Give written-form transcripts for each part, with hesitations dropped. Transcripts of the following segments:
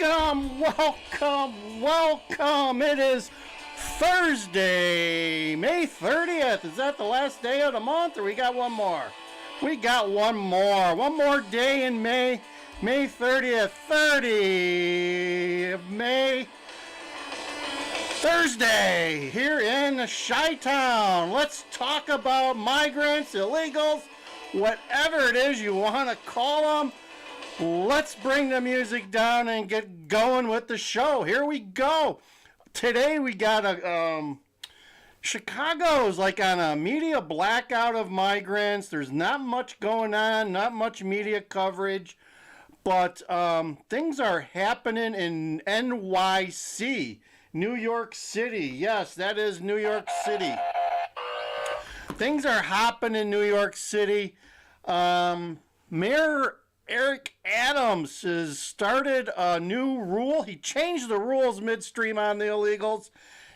Welcome, welcome, welcome. It is Thursday, May 30th. Is that the last day of the month, or we got one more? We got one more. One more day in May. May 30th, 30 of May. Thursday, here in Chi-Town. Let's talk about migrants, illegals, whatever it is you want to call them. Let's bring the music down and get going with the show. Here we go. Today we got Chicago's like on a media blackout of migrants. There's not much going on, not much media coverage, but things are happening in NYC, New York City. Yes, that is New York City. Things are hopping in New York City. Mayor Eric Adams has started a new rule. He changed the rules midstream on the illegals.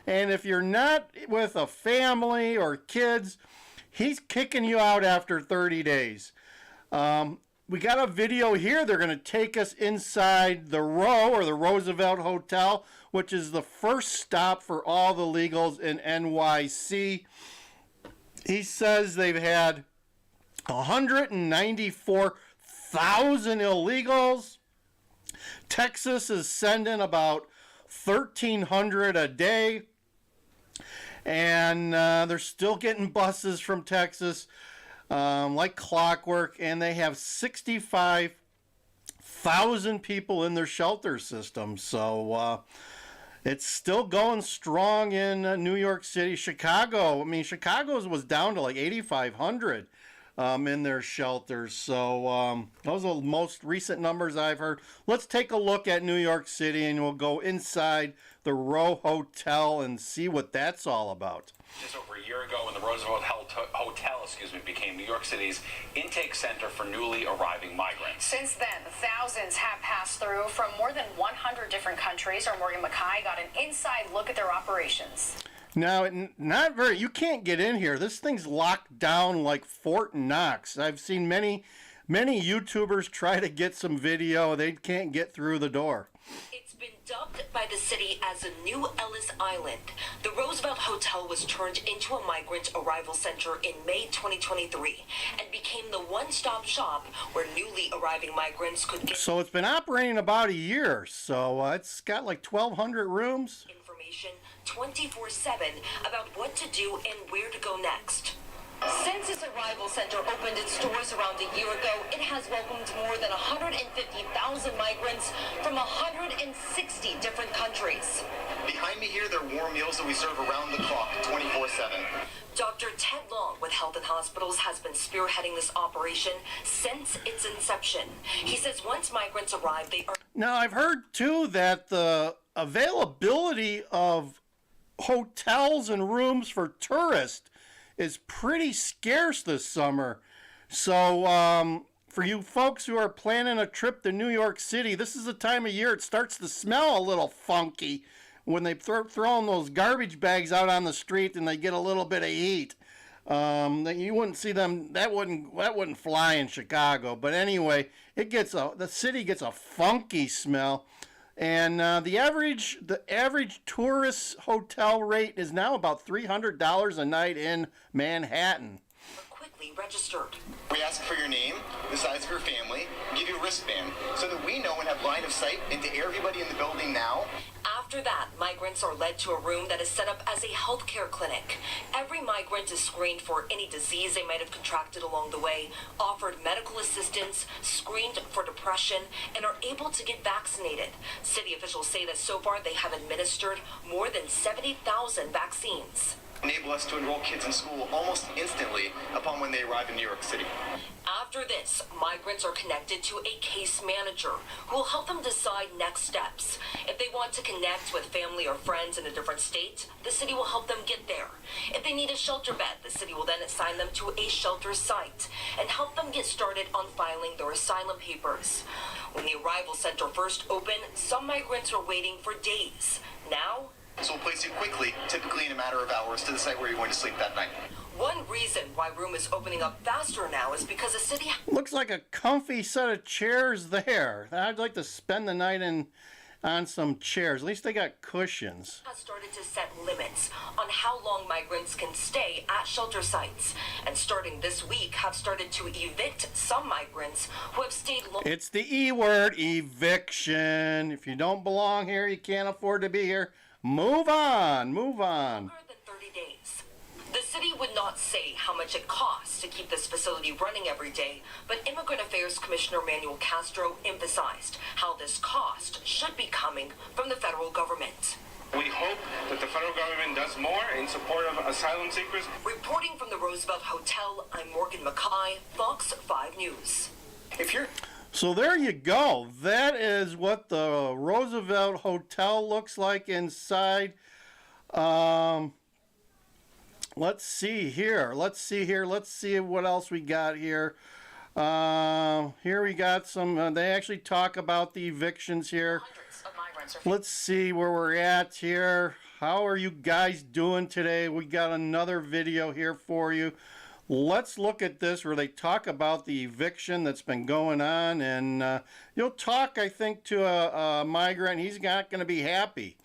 And if you're not with a family or kids, he's kicking you out after 30 days. We got a video here. They're going to take us inside the Row, or the Roosevelt Hotel, which is the first stop for all the illegals in NYC. He says they've had 194,000 illegals. Texas is sending about 1,300 a day. And they're still getting buses from Texas like clockwork. And they have 65,000 people in their shelter system. So it's still going strong in New York City. Chicago, I mean, Chicago's was down to like 8,500 in their shelters. So those are the most recent numbers I've heard. Let's take a look at New York City, and we'll go inside the Row Hotel and see what that's all about. Just over a year ago, when the Roosevelt Hotel became New York City's intake center for newly arriving migrants. Since then, thousands have passed through from more than 100 different countries. Our Morgan Mackay got an inside look at their operations. Now, not very. You can't get in here. This thing's locked down like Fort Knox. I've seen many YouTubers try to get some video. They can't get through the door. It's been dubbed by the city as a new Ellis Island. The Roosevelt Hotel was turned into a migrant arrival center in May 2023 and became the one-stop shop where newly arriving migrants could get... So it's been operating about a year. So it's got like 1,200 rooms. Information 24/7 about what to do and where to go next. Since its arrival center opened its doors around a year ago, it has welcomed more than 150,000 migrants from 160 different countries. Behind me here, there are warm meals that we serve around the clock, 24/7. Dr. Ted Long with Health and Hospitals has been spearheading this operation since its inception. He says once migrants arrive, they are... Now, I've heard, too, that the availability of hotels and rooms for tourists is pretty scarce this summer. So for you folks who are planning a trip to New York City, this is the time of year it starts to smell a little funky when they throwing those garbage bags out on the street and they get a little bit of heat. You wouldn't see them. That wouldn't fly in Chicago. But anyway, the city gets a funky smell. And the average tourist hotel rate is now about $300 a night in Manhattan. Quickly registered. We ask for your name, the size of your family, give you a wristband so that we know and have line of sight into everybody in the building now. After that, migrants are led to a room that is set up as a healthcare clinic. Every migrant is screened for any disease they might have contracted along the way, offered medical assistance, screened for depression, and are able to get vaccinated. City officials say that so far they have administered more than 70,000 vaccines. Enable us to enroll kids in school almost instantly upon when they arrive in New York City. After this, migrants are connected to a case manager who will help them decide next steps. If they want to connect with family or friends in a different state, the city will help them get there. If they need a shelter bed, the city will then assign them to a shelter site and help them get started on filing their asylum papers. When the arrival center first opened, some migrants were waiting for days. Now, So we'll place you quickly, typically in a matter of hours, to the site where you're going to sleep that night. One reason why room is opening up faster now is because the city... Looks like a comfy set of chairs there. I'd like to spend the night in on some chairs. At least they got cushions. Has started to set limits on how long migrants can stay at shelter sites, and starting this week have started to evict some migrants who have stayed It's the E word, eviction. If you don't belong here, you can't afford to be here. Move on, move on. longer than 30 days. The city would not say how much it costs to keep this facility running every day, but Immigrant Affairs Commissioner Manuel Castro emphasized how this cost should be coming from the federal government. We hope that the federal government does more in support of asylum seekers. Reporting from the Roosevelt Hotel, I'm Morgan Mackay, Fox 5 News. If you're So there you go. That is what the Roosevelt Hotel looks like inside. Let's see here. Let's see what else we got here. Here we got some, they actually talk about the evictions here. Hundreds of migrants are Let's see where we're at here. How are you guys doing today? We got another video here for you. Let's look at this where they talk about the eviction that's been going on, and you'll talk, I think, to a migrant. He's not going to be happy.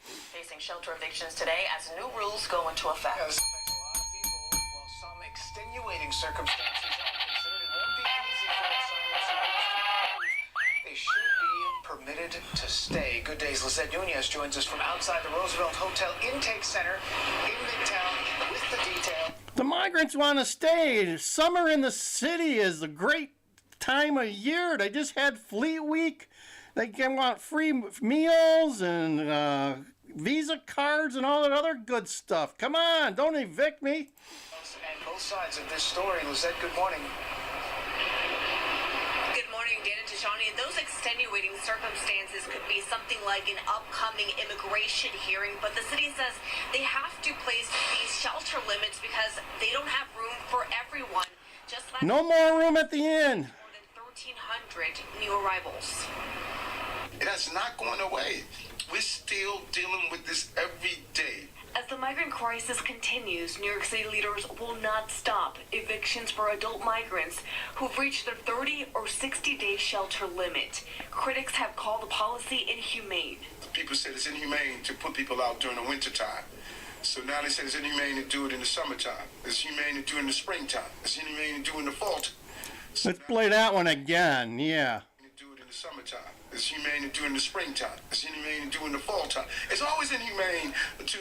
facing shelter evictions today as new rules go into effect. This affects a lot of people. While some extenuating circumstances are considered, it won't be easy for asylum seekers to prove they should be permitted to stay. Good Day's Lizette Nunez joins us from outside the Roosevelt Hotel Intake Center in Midtown with the detail. The migrants want to stay. Summer in the city is a great time of year. They just had Fleet Week. They can want free meals and Visa cards and all that other good stuff. Come on, don't evict me. And both sides of this story. Lizette, good morning. Good morning, Dan and Tashani. Those extenuating circumstances could be something like an upcoming immigration hearing, but the city says they have to place these shelter limits because they don't have room for everyone. Just last No more room at the inn. more than 1,300 new arrivals. That's not going away. We're still dealing with this every day. As the migrant crisis continues, New York City leaders will not stop evictions for adult migrants who've reached their 30 or 60-day shelter limit. Critics have called the policy inhumane. People said it's inhumane to put people out during the wintertime. So now they say it's inhumane to do it in the summertime. It's humane to do it in the springtime. It's inhumane to do it in the fall time. So Let's play that one again. Yeah. to do it in the summertime. It's humane to do it in the springtime. It's inhumane to do it in the fall time. It's always inhumane to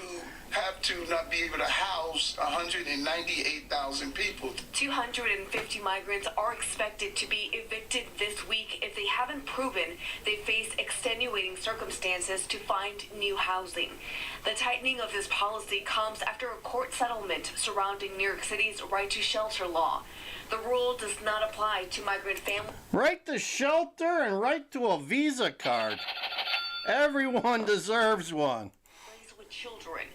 have to not be able to house 198,000 people. 250 migrants are expected to be evicted this week if they haven't proven they face extenuating circumstances to find new housing. The tightening of this policy comes after a court settlement surrounding New York City's right to shelter law. The rule does not apply to migrant families. Right to shelter and right to a Visa card. Everyone deserves one. with children.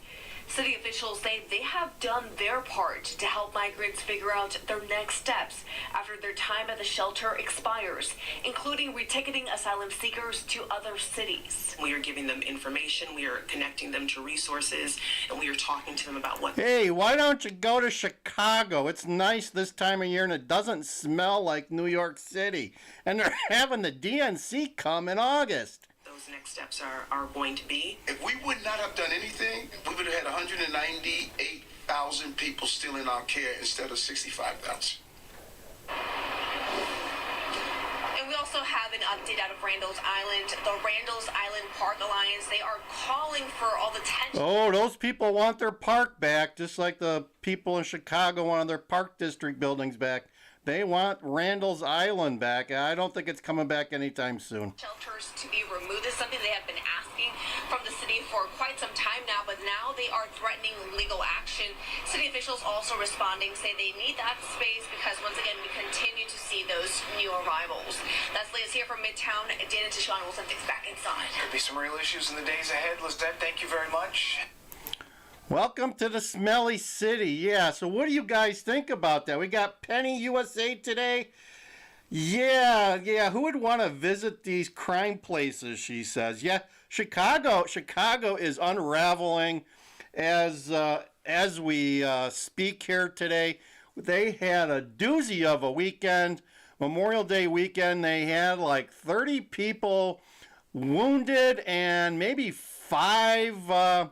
City officials say they have done their part to help migrants figure out their next steps after their time at the shelter expires, including reticketing asylum seekers to other cities. We are giving them information, we are connecting them to resources, and we are talking to them about what... Hey, why don't you go to Chicago? It's nice this time of year and it doesn't smell like New York City. And they're having the DNC come in August. Those next steps are going to be. If we would not have done anything, we would have had 198,000 people still in our care instead of 65,000. And we also have an update out of Randall's Island. The Randall's Island Park Alliance, they are calling for all the tension. Oh, those people want their park back, just like the people in Chicago want their park district buildings back. They want Randall's Island back. I don't think it's coming back anytime soon. Shelters to be removed is something they have been asking from the city for quite some time now, but now they are threatening legal action. City officials also responding, say they need that space because once again we continue to see those new arrivals. That's Liz here from Midtown. Dana Tishon will send things back inside. Could be some real issues in the days ahead. Lizette, thank you very much. Welcome to the smelly city. Yeah, so what do you guys think about that? We got Penny USA today. Yeah, who would want to visit these crime places, she says. Yeah, Chicago is unraveling as we speak here today. They had a doozy of a weekend, Memorial Day weekend. They had like 30 people wounded, and maybe five are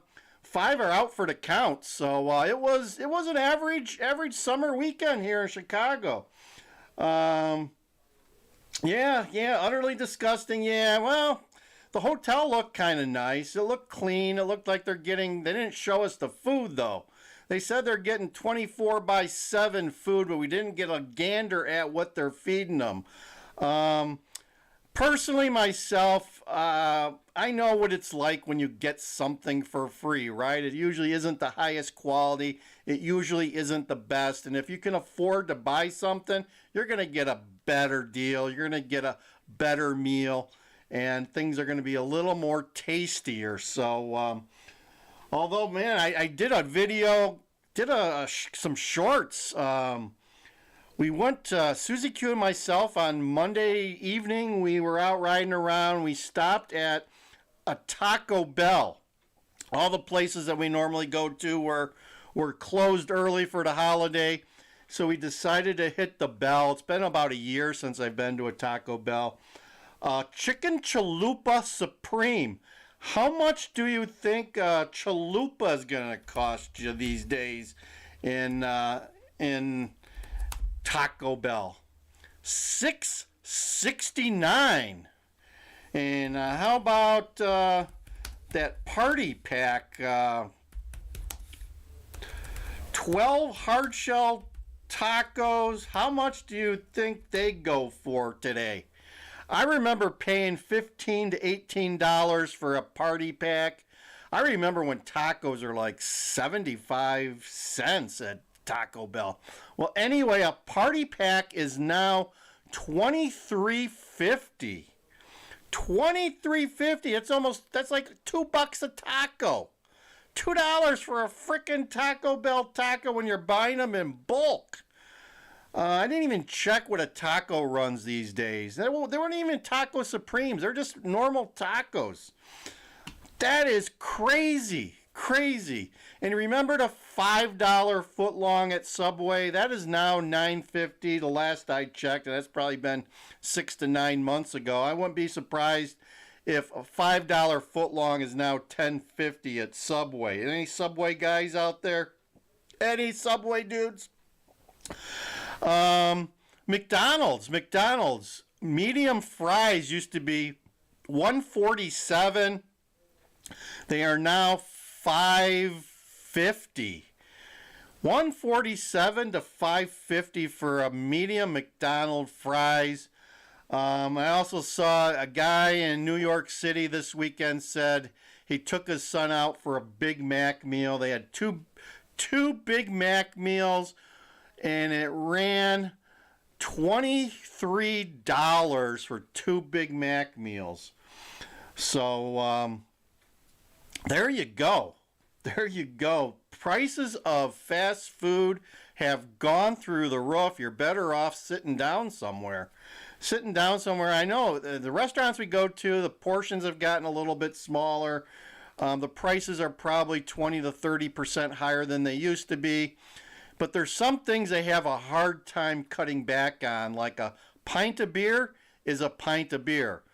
out for the count. So it was an average summer weekend here in Chicago. Yeah, utterly disgusting. Yeah, well, the hotel looked kind of nice. It looked clean. It looked like they didn't show us the food though. They said they're getting 24/7 food, but we didn't get a gander at what they're feeding them. Personally, myself, I know what it's like when you get something for free, right? It usually isn't the highest quality. It usually isn't the best. And if you can afford to buy something, you're going to get a better deal. You're going to get a better meal. And things are going to be a little more tastier. So, although, man, I did a video, some shorts. We went, Susie Q and myself, on Monday evening. We were out riding around. We stopped at a Taco Bell. All the places that we normally go to were closed early for the holiday. So we decided to hit the Bell. It's been about a year since I've been to a Taco Bell. Chicken Chalupa Supreme. How much do you think chalupa is going to cost you these days in Taco Bell? $6.69. And how about that party pack? 12 hard shell tacos. How much do you think they go for today? I remember paying $15 to $18 for a party pack. I remember when tacos are like 75 cents at Taco Bell. Well, anyway, a party pack is now $23.50. $23.50. That's like $2 a taco. $2 for a frickin' Taco Bell taco when you're buying them in bulk. I didn't even check what a taco runs these days. They weren't even Taco Supremes. They're just normal tacos. That is crazy. And remember the $5 footlong at Subway? That is now $9.50 the last I checked, and that's probably been 6 to 9 months ago. I wouldn't be surprised if a $5 footlong is now $10.50 at Subway. Any Subway guys out there? Any Subway dudes? McDonald's. Medium fries used to be $1.47. They are now $5.50. $1.47 to $5.50 for a medium McDonald's fries. I also saw a guy in New York City this weekend said he took his son out for a Big Mac meal. They had two Big Mac meals, and it ran $23 for 2 Big Mac meals. So there you go. Prices of fast food have gone through the roof. You're better off sitting down somewhere. I know the restaurants we go to, the portions have gotten a little bit smaller. The prices are probably 20 to 30% higher than they used to be. But there's some things they have a hard time cutting back on, like a pint of beer is a pint of beer.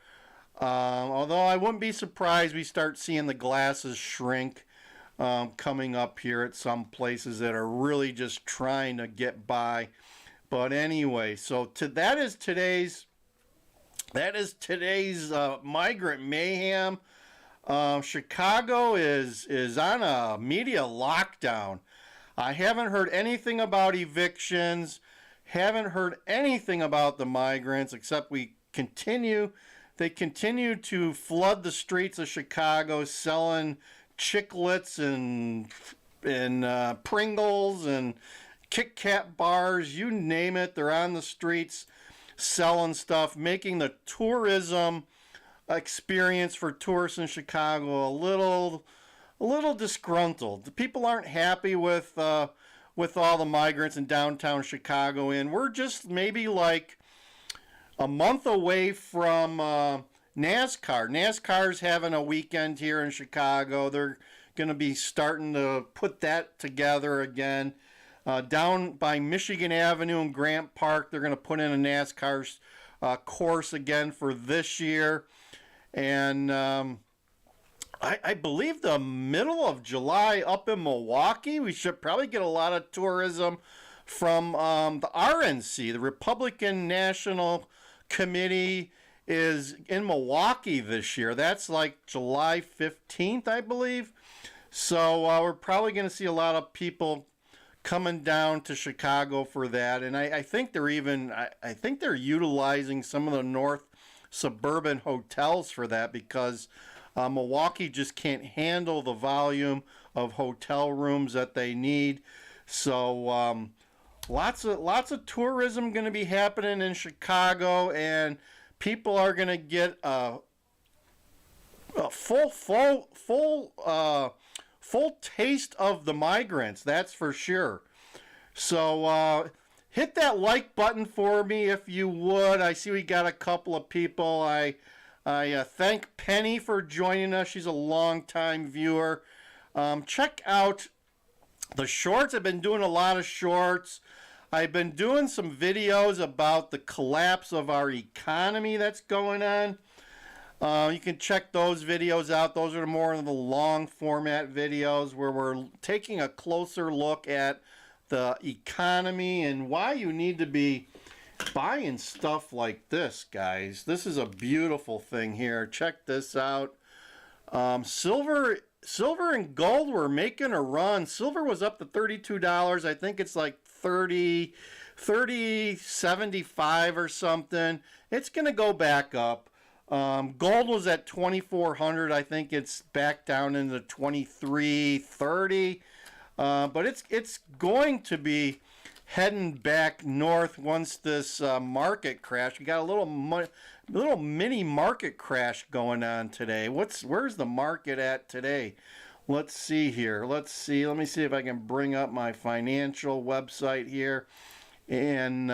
Although I wouldn't be surprised we start seeing the glasses shrink coming up here at some places that are really just trying to get by. But anyway, so that is today's migrant mayhem. Chicago is on a media lockdown. I haven't heard anything about evictions, haven't heard anything about the migrants, except they continue to flood the streets of Chicago selling chiclets and Pringles and Kit Kat bars, you name it. They're on the streets selling stuff, making the tourism experience for tourists in Chicago a little disgruntled. The people aren't happy with all the migrants in downtown Chicago, and we're just maybe like a month away from NASCAR. NASCAR's having a weekend here in Chicago. They're going to be starting to put that together again. Down by Michigan Avenue and Grant Park, they're going to put in a NASCAR course again for this year. And I believe the middle of July up in Milwaukee, we should probably get a lot of tourism from the RNC, the Republican National Committee is in Milwaukee this year. That's like July 15th, I believe. So we're probably going to see a lot of people coming down to Chicago for that. And I think they're even, I think they're utilizing some of the north suburban hotels for that, because Milwaukee just can't handle the volume of hotel rooms that they need. So lots of tourism going to be happening in Chicago, and people are going to get a full taste of the Migrants. That's for sure. So hit that like button for me if you would. I see we got a couple of people. I thank Penny for joining us. She's a longtime viewer. Check out the shorts. I've been doing a lot of shorts. I've been doing some videos about the collapse of our economy that's going on. You can check those videos out. Those are more of the long format videos where we're taking a closer look at the economy and why you need to be buying stuff like this, guys. This is a beautiful thing here. Check this out. Silver and gold were making a run. Silver was up to $32. I think it's like $30.75 or something. It's gonna go back up. Gold was at 2,400. I think it's back down into 23.30. But it's going to be heading back north once this market crash. We got a little mini market crash going on today. Where's the market at today? Let's see here. Let me see if I can bring up my financial website here. And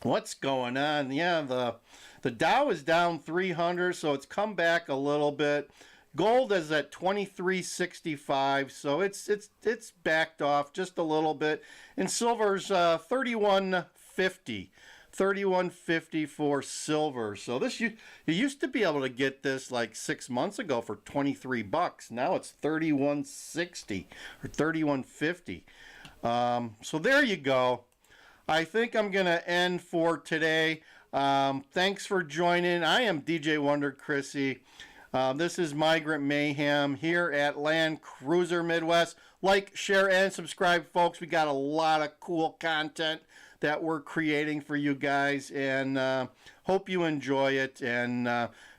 what's going on? Yeah, the Dow is down 300, so it's come back a little bit. Gold is at 23.65, so it's backed off just a little bit. And silver's 31.50. 31.50 for silver. So this you used to be able to get this like 6 months ago for $23. Now it's 31.60 or 31.50. So there you go. I think I'm gonna end for today. Thanks for joining. I am DJ Wonder Chrissy. This is Migrant Mayhem here at Land Cruiser Midwest. Like, share, and subscribe, folks. We got a lot of cool content that we're creating for you guys, and hope you enjoy it. And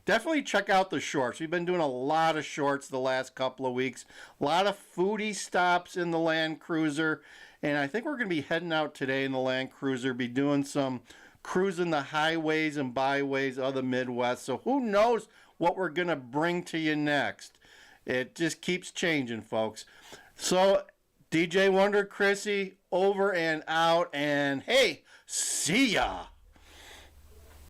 definitely check out the shorts. We've been doing a lot of shorts the last couple of weeks. A lot of foodie stops in the Land Cruiser, and I think we're going to be heading out today in the Land Cruiser, be doing some cruising the highways and byways of the Midwest. So who knows what we're going to bring to you next. It just keeps changing, folks. So DJ Wonder Chrissy, over and out, and hey, see ya.